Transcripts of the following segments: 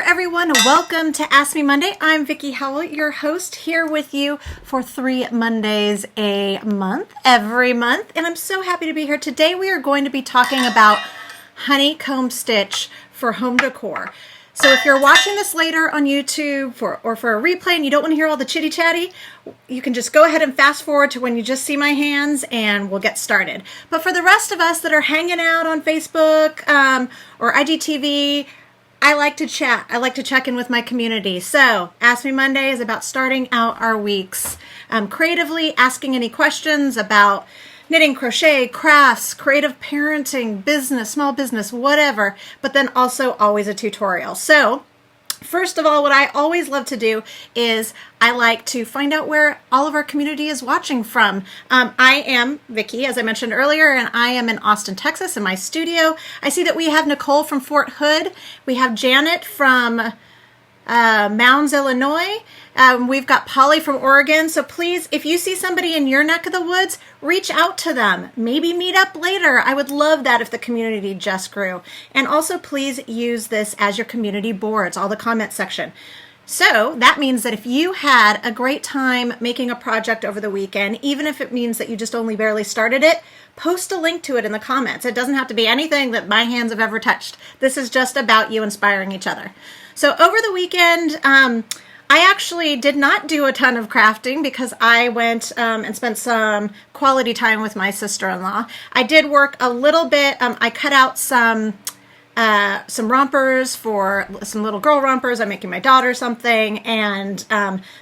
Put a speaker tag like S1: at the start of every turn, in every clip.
S1: everyone. Welcome to Ask Me Monday. I'm Vickie Howell, your host, here with you for 3 Mondays a month, every month. And I'm so happy to be here. Today we are going to be talking about honeycomb stitch for home decor. So if you're watching this later on YouTube or for a replay and you don't want to hear all the chitty chatty, you can just go ahead and fast forward to when you just see my hands and we'll get started. But for the rest of us that are hanging out on Facebook or IGTV, I like to chat. I like to check in with my community. So Ask Me Monday is about starting out our weeks creatively, asking any questions about knitting, crochet, crafts, creative parenting, business, small business, whatever, but then also always a tutorial. So first of all, what I always love to do is I like to find out where all of our community is watching from. I am Vickie, as I mentioned earlier, and I am in Austin, Texas in my studio. I see that we have Nicole from Fort Hood. We have Janet from Mounds, Illinois. We've got Polly from Oregon. So please, if you see somebody in your neck of the woods, reach out to them. Maybe meet up later. I would love that if the community just grew. And also please use this as your community boards, all the comment section. So that means that if you had a great time making a project over the weekend, even if it means that you just only barely started it, post a link to it in the comments. It doesn't have to be anything that my hands have ever touched. This is just about you inspiring each other. So over the weekend, I actually did not do a ton of crafting because I went and spent some quality time with my sister-in-law. I did work a little bit. I cut out some rompers for some little girl rompers. I'm making my daughter something. And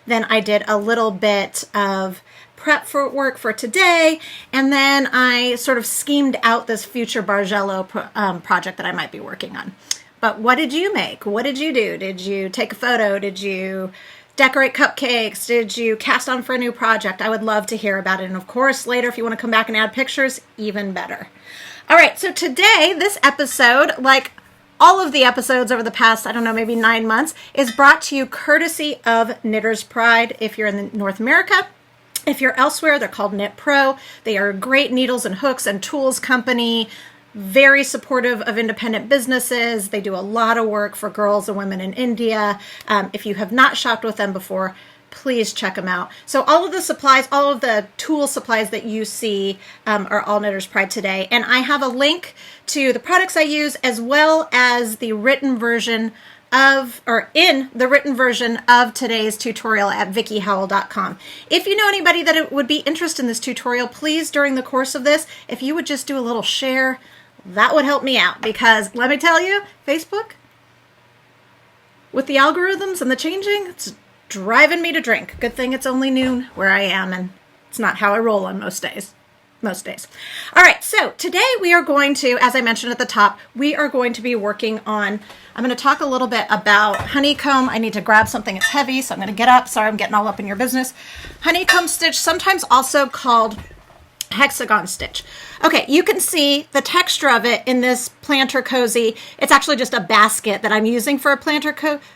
S1: then I did a little bit of prep for work for today. And then I sort of schemed out this future Bargello project that I might be working on. But what did you make? What did you do? Did you take a photo? Did you decorate cupcakes? Did you cast on for a new project? I would love to hear about it. And of course, later, if you want to come back and add pictures, even better. All right, so today, this episode, like all of the episodes over the past, I don't know, maybe 9 months, is brought to you courtesy of Knitter's Pride if you're in North America. If you're elsewhere, they're called Knit Pro. They are a great needles and hooks and tools company. Very supportive of independent businesses. They do a lot of work for girls and women in India. If you have not shopped with them before, please check them out. So all of the supplies, all of the tool supplies that you see are all Knitter's Pride today. And I have a link to the products I use as well as the written version of today's tutorial at vickiehowell.com. If you know anybody that would be interested in this tutorial, please, during the course of this, if you would just do a little share, that would help me out, because let me tell you, Facebook, with the algorithms and the changing, it's driving me to drink. Good thing it's only noon where I am, and it's not how I roll on most days. All right, so today we are going to, as I mentioned at the top, we are going to be working on, I'm going to talk a little bit about honeycomb. I need to grab something that's heavy, so I'm going to get up. Sorry, I'm getting all up in your business. Honeycomb stitch, sometimes also called hexagon stitch. Okay, you can see the texture of it in this planter cozy. It's actually just a basket that I'm using for a planter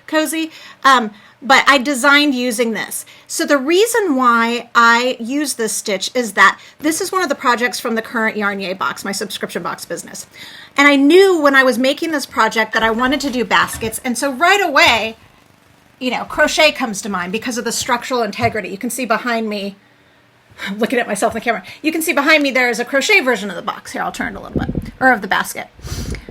S1: cozy, but I designed using this. So the reason why I use this stitch is that this is one of the projects from the current Yarnier box, my subscription box business. And I knew when I was making this project that I wanted to do baskets, and so right away, crochet comes to mind because of the structural integrity. You can see behind me, I'm looking at myself in the camera. You can see behind me there is a crochet version of the box. Here, I'll turn it a little bit, or of the basket.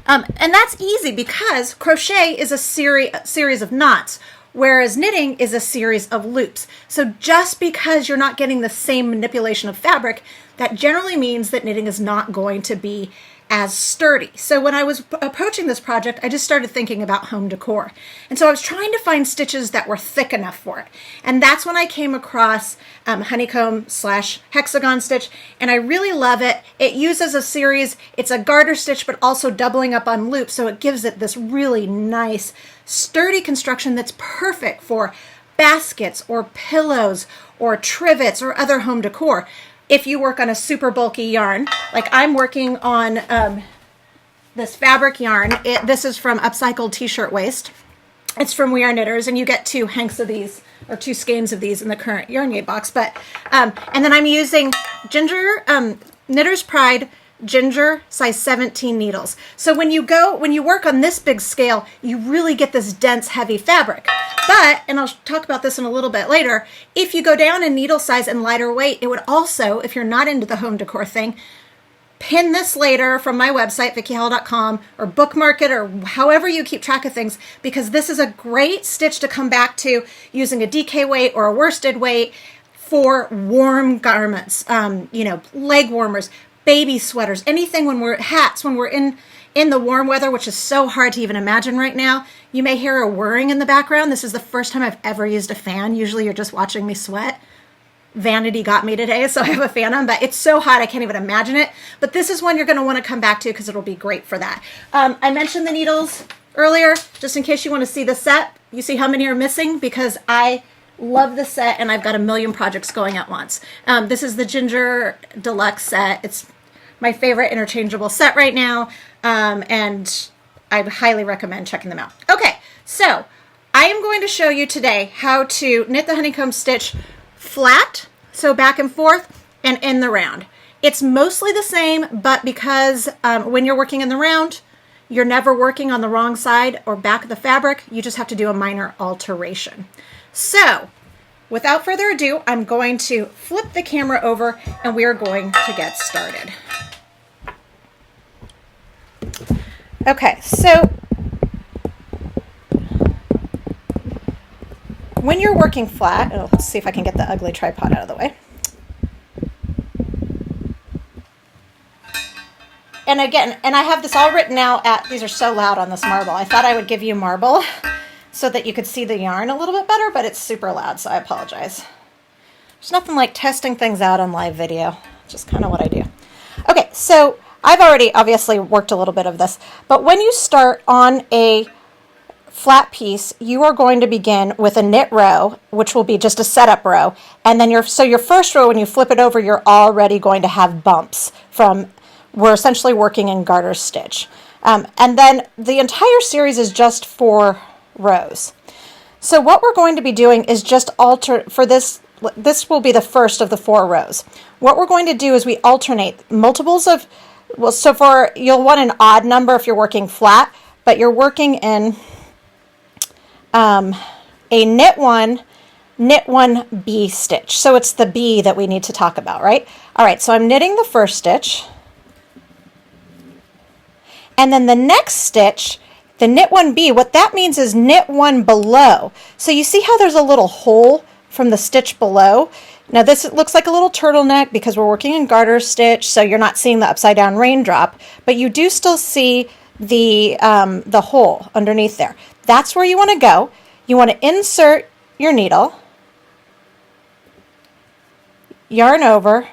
S1: And that's easy because crochet is a series of knots, whereas knitting is a series of loops. So just because you're not getting the same manipulation of fabric, that generally means that knitting is not going to be as sturdy. So when I was approaching this project, I just started thinking about home decor. And so I was trying to find stitches that were thick enough for it. And that's when I came across honeycomb/hexagon stitch, and I really love it. It uses a series, it's a garter stitch, but also doubling up on loops, so it gives it this really nice, sturdy construction that's perfect for baskets or pillows or trivets or other home decor. If you work on a super bulky yarn, like I'm working on this fabric yarn. This is from Upcycled T-Shirt Waste. It's from We Are Knitters, and you get 2 hanks of these, or 2 skeins of these in the current Yarnier box. But and then I'm using Knitter's Pride ginger, size 17 needles. So when you work on this big scale, you really get this dense, heavy fabric. But, and I'll talk about this in a little bit later, if you go down in needle size and lighter weight, it would also, if you're not into the home decor thing, pin this later from my website, VickieHowell.com, or bookmark it, or however you keep track of things, because this is a great stitch to come back to using a DK weight or a worsted weight for warm garments, leg warmers, baby sweaters, anything when we're hats, when we're in the warm weather, which is so hard to even imagine right now. You may hear a whirring in the background. This is the first time I've ever used a fan. Usually you're just watching me sweat. Vanity got me today, so I have a fan on, but it's so hot I can't even imagine it. But this is one you're going to want to come back to because it'll be great for that. I mentioned the needles earlier, just in case you want to see the set. You see how many are missing? Because I love the set and I've got a million projects going at once. This is the Ginger Deluxe set. It's my favorite interchangeable set right now, and I highly recommend checking them out. Okay, so I am going to show you today how to knit the honeycomb stitch flat, so back and forth, and in the round. It's mostly the same, but because when you're working in the round, you're never working on the wrong side or back of the fabric, you just have to do a minor alteration. So, without further ado, I'm going to flip the camera over and we are going to get started. Okay, so when you're working flat, let's see if I can get the ugly tripod out of the way. And again, and I have this all written out these are so loud on this marble. I thought I would give you marble so that you could see the yarn a little bit better, but it's super loud, so I apologize. There's nothing like testing things out on live video. Just kind of what I do. Okay, so I've already obviously worked a little bit of this, but when you start on a flat piece, you are going to begin with a knit row, which will be just a setup row, and then your first row, when you flip it over, you're already going to have bumps we're essentially working in garter stitch. And then the entire series is just 4 rows. So what we're going to be doing is just for this will be the first of the 4 rows. What we're going to do is we alternate multiples of, you'll want an odd number if you're working flat, but you're working in a knit one B stitch. So it's the B that we need to talk about, right? All right, so I'm knitting the first stitch. And then the next stitch, the knit 1B, what that means is knit 1 below. So you see how there's a little hole from the stitch below? Now this looks like a little turtleneck because we're working in garter stitch, so you're not seeing the upside down raindrop, but you do still see the hole underneath there. That's where you want to go. You want to insert your needle, yarn over,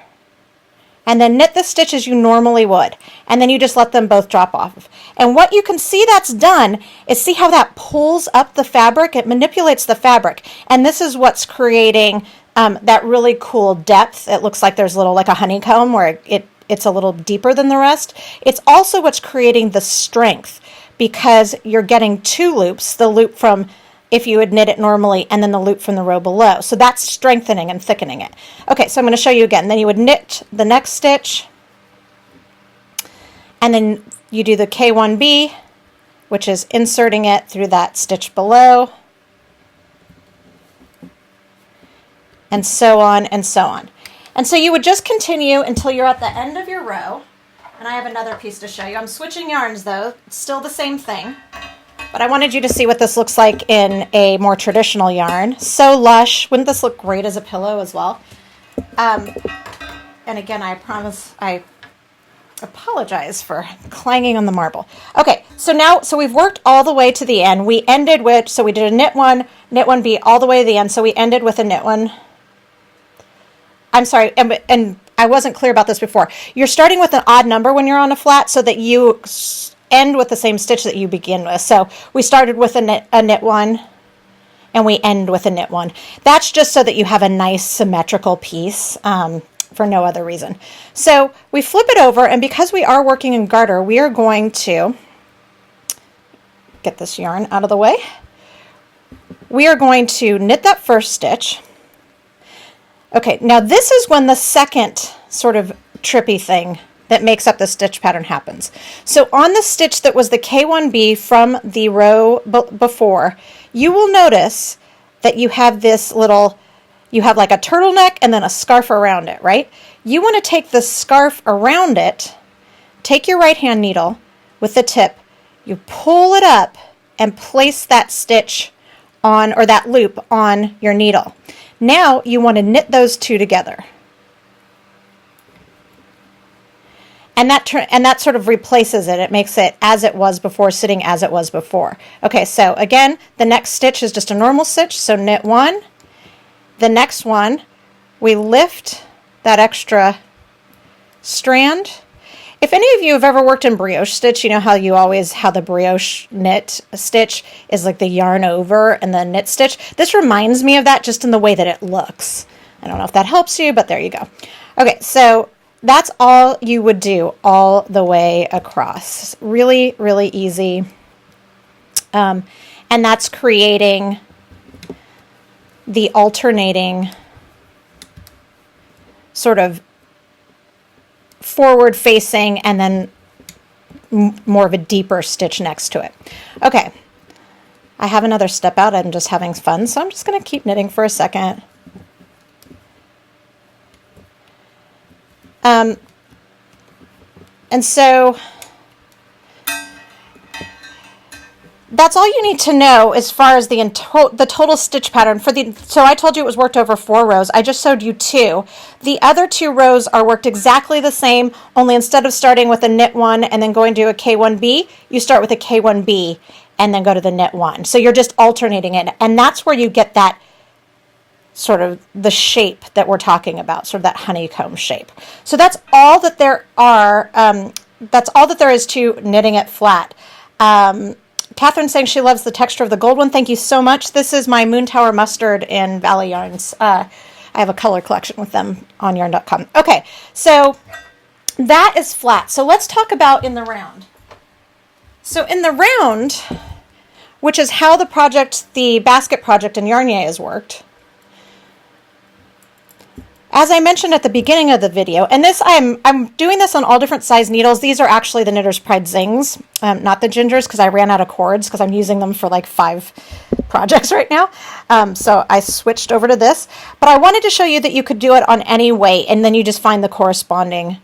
S1: and then knit the stitch as you normally would. And then you just let them both drop off. And what you can see that's done is see how that pulls up the fabric? It manipulates the fabric. And this is what's creating that really cool depth. It looks like there's like a honeycomb where it's a little deeper than the rest. It's also what's creating the strength because you're getting 2 loops, the loop from if you would knit it normally, and then the loop from the row below. So that's strengthening and thickening it. Okay, so I'm going to show you again. Then you would knit the next stitch, and then you do the K1B, which is inserting it through that stitch below, and so on and so on. And so you would just continue until you're at the end of your row. And I have another piece to show you. I'm switching yarns though, it's still the same thing. But I wanted you to see what this looks like in a more traditional yarn. So lush. Wouldn't this look great as a pillow as well? And again, I apologize for clanging on the marble. Okay, so we've worked all the way to the end. We ended with, so we did a knit 1, knit 1B all the way to the end. So we ended with a knit 1. I'm sorry, and I wasn't clear about this before. You're starting with an odd number when you're on a flat so that you end with the same stitch that you begin with. So we started with a knit 1 and we end with a knit 1. That's just so that you have a nice symmetrical piece for no other reason. So we flip it over, and because we are working in garter, we are going to get this yarn out of the way. We are going to knit that first stitch. Okay, now this is when the second sort of trippy thing that makes up the stitch pattern happens. So on the stitch that was the K1B from the row before, you will notice that you have this little, you have like a turtleneck and then a scarf around it, right? You want to take the scarf around it, take your right hand needle with the tip, you pull it up and place that stitch on, or that loop on your needle. Now you want to knit those two together. And that sort of replaces it. It makes it as it was before, sitting as it was before. Okay, so again, the next stitch is just a normal stitch. So knit one. The next one, we lift that extra strand. If any of you have ever worked in brioche stitch, you know how the brioche knit stitch is like the yarn over and the knit stitch. This reminds me of that just in the way that it looks. I don't know if that helps you, but there you go. Okay, so that's all you would do all the way across. Really, really easy. And that's creating the alternating sort of forward facing and then more of a deeper stitch next to it. Okay, I have another step out. I'm just having fun, so I'm just going to keep knitting for a second. And so that's all you need to know as far as the total stitch pattern for so I told you it was worked over 4 rows. I just showed you 2. The other 2 rows are worked exactly the same, only instead of starting with a knit 1 and then going to a K1B, you start with a K1B and then go to the knit 1. So you're just alternating it, and that's where you get that sort of the shape that we're talking about, sort of that honeycomb shape. So that's all that there are. That's all that there is to knitting it flat. Catherine's saying she loves the texture of the gold one. Thank you so much. This is my Moon Tower Mustard in Valley Yarns. I have a color collection with them on yarn.com. Okay, so that is flat. So let's talk about in the round. So in the round, which is how the basket project in Yarnier has worked, as I mentioned at the beginning of the video, and this I'm doing this on all different size needles. These are actually the Knitter's Pride Zings, not the Gingers, because I ran out of cords because I'm using them for like 5 projects right now. So I switched over to this. But I wanted to show you that you could do it on any weight, and then you just find the corresponding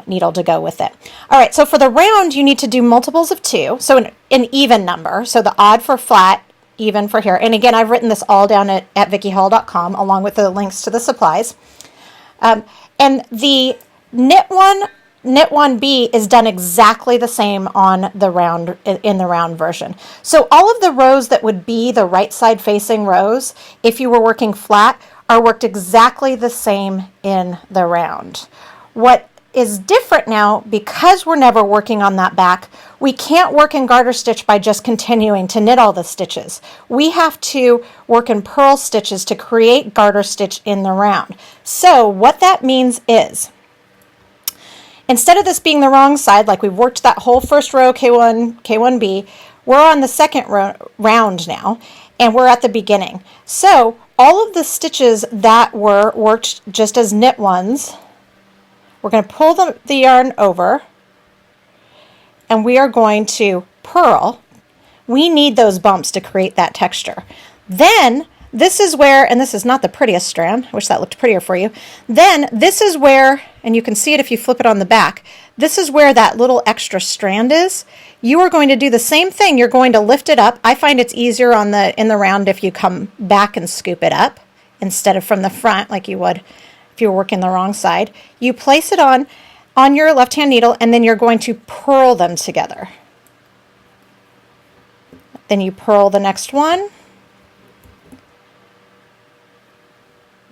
S1: needle to go with it. All right, so for the round, you need to do multiples of 2, so an even number. So the odd for flat, even for here. And again, I've written this all down at VickieHowell.com along with the links to the supplies. And the knit 1B is done exactly the same on the round, in the round version. So all of the rows that would be the right side facing rows, if you were working flat, are worked exactly the same in the round. What is different now, because we're never working on that back, we can't work in garter stitch by just continuing to knit all the stitches. We have to work in purl stitches to create garter stitch in the round. So what that means is, instead of this being the wrong side, like we've worked that whole first row, K1, K1B, we're on the second round now, and we're at the beginning. So all of the stitches that were worked just as knit ones, we're going to pull the yarn over, and we are going to purl. We need those bumps to create that texture. Then this is where, and this is not the prettiest strand, I wish that looked prettier for you. Then this is where, and you can see it if you flip it on the back, this is where that little extra strand is. You are going to do the same thing. You're going to lift it up. I find it's easier in the round if you come back and scoop it up instead of from the front like you would if you're working the wrong side. You place it on your left-hand needle, and then you're going to purl them together. Then you purl the next one.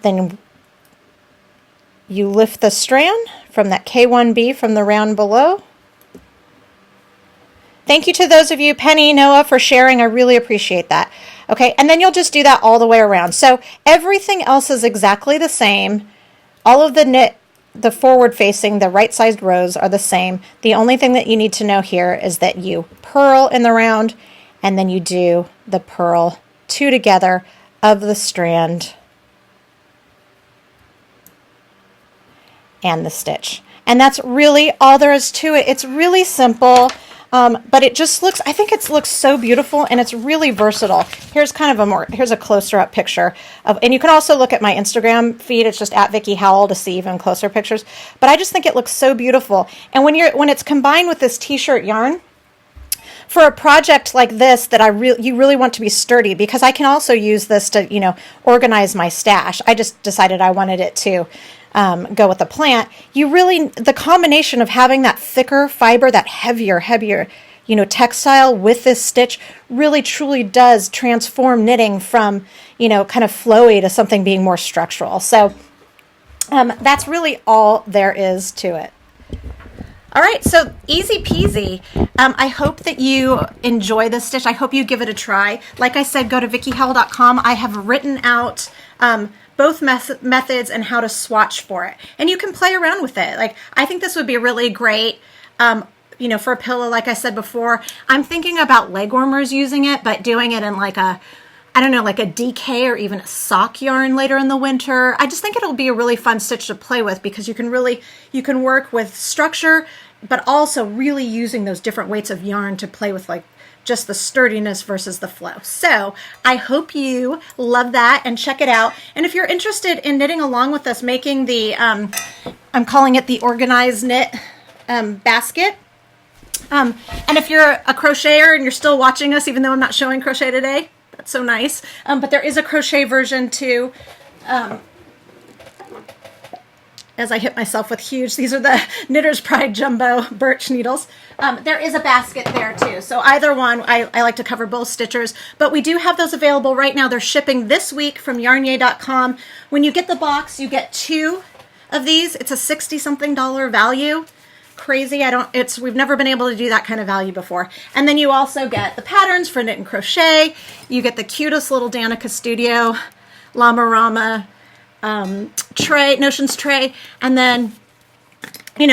S1: Then you lift the strand from that K1B from the round below. Thank you to those of you, Penny, Noah, for sharing. I really appreciate that. Okay, and then you'll just do that all the way around. So everything else is exactly the same. All of the forward facing, the right sized rows are the same. The only thing that you need to know here is that you purl in the round, and then you do the purl 2 together of the strand and the stitch. And that's really all there is to it. It's really simple, but it just looks, I think it looks so beautiful, and it's really versatile. Here's kind of here's a closer up picture of, and you can also look at my Instagram feed. It's just at Vickie Howell to see even closer pictures. But I just think it looks so beautiful. And when it's combined with this t-shirt yarn, for a project like this that you really want to be sturdy, because I can also use this to, organize my stash. I just decided I wanted it to go with the plant. The combination of having that thicker fiber, that heavier, textile with this stitch really truly does transform knitting from, kind of flowy to something being more structural. So that's really all there is to it. All right, so easy peasy. I hope that you enjoy this stitch. I hope you give it a try. Like I said, go to VickieHowell.com. I have written out both methods and how to swatch for it. And you can play around with it. Like, I think this would be really great, for a pillow, like I said before. I'm thinking about leg warmers using it, but doing it in like a DK or even a sock yarn later in the winter. I just think it'll be a really fun stitch to play with, because you can work with structure, but also really using those different weights of yarn to play with, like just the sturdiness versus the flow. So I hope you love that and check it out. And if you're interested in knitting along with us, making the, I'm calling it the organized knit basket. And if you're a crocheter and you're still watching us, even though I'm not showing crochet today, that's so nice. But there is a crochet version too. As I hit myself with huge, these are the Knitter's Pride Jumbo Birch needles. There is a basket there too. So either one, I like to cover both stitchers, but we do have those available right now. They're shipping this week from yarnyay.com. When you get the box, you get 2 of these. It's a $60-something value. Crazy. We've never been able to do that kind of value before. And then you also get the patterns for knit and crochet. You get the cutest little Danica Studio Llama tray, notions tray, and then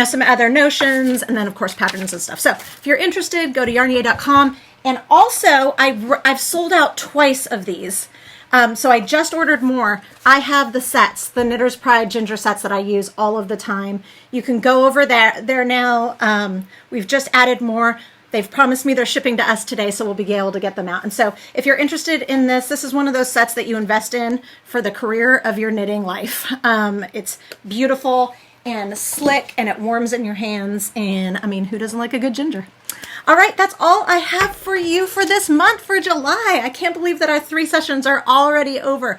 S1: some other notions, and then of course patterns and stuff. So if you're interested, go to yarnyay.com. And also I've sold out twice of these. So I just ordered more. I have the sets, the Knitter's Pride Ginger sets that I use all of the time. You can go over there now. We've just added more. They've promised me they're shipping to us today, so we'll be able to get them out. And so if you're interested in this is one of those sets that you invest in for the career of your knitting life. It's beautiful and slick, and it warms in your hands. And I mean, who doesn't like a good ginger? All right, that's all I have for you for this month, for July. I can't believe that our 3 sessions are already over.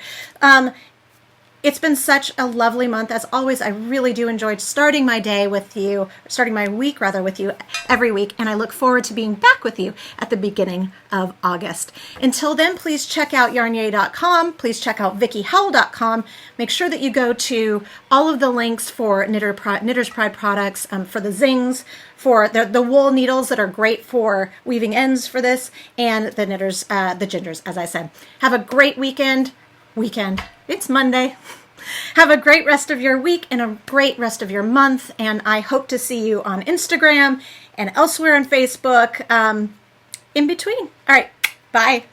S1: It's been such a lovely month. As always, I really do enjoy starting my week with you every week, and I look forward to being back with you at the beginning of August. Until then, please check out yarnyay.com. Please check out VickieHowell.com. Make sure that you go to all of the links for Knitter's Pride products, for the zings, for the wool needles that are great for weaving ends for this, and the gingers, as I said. Have a great weekend. It's Monday. Have a great rest of your week and a great rest of your month, and I hope to see you on Instagram and elsewhere on Facebook, in between. All right, bye.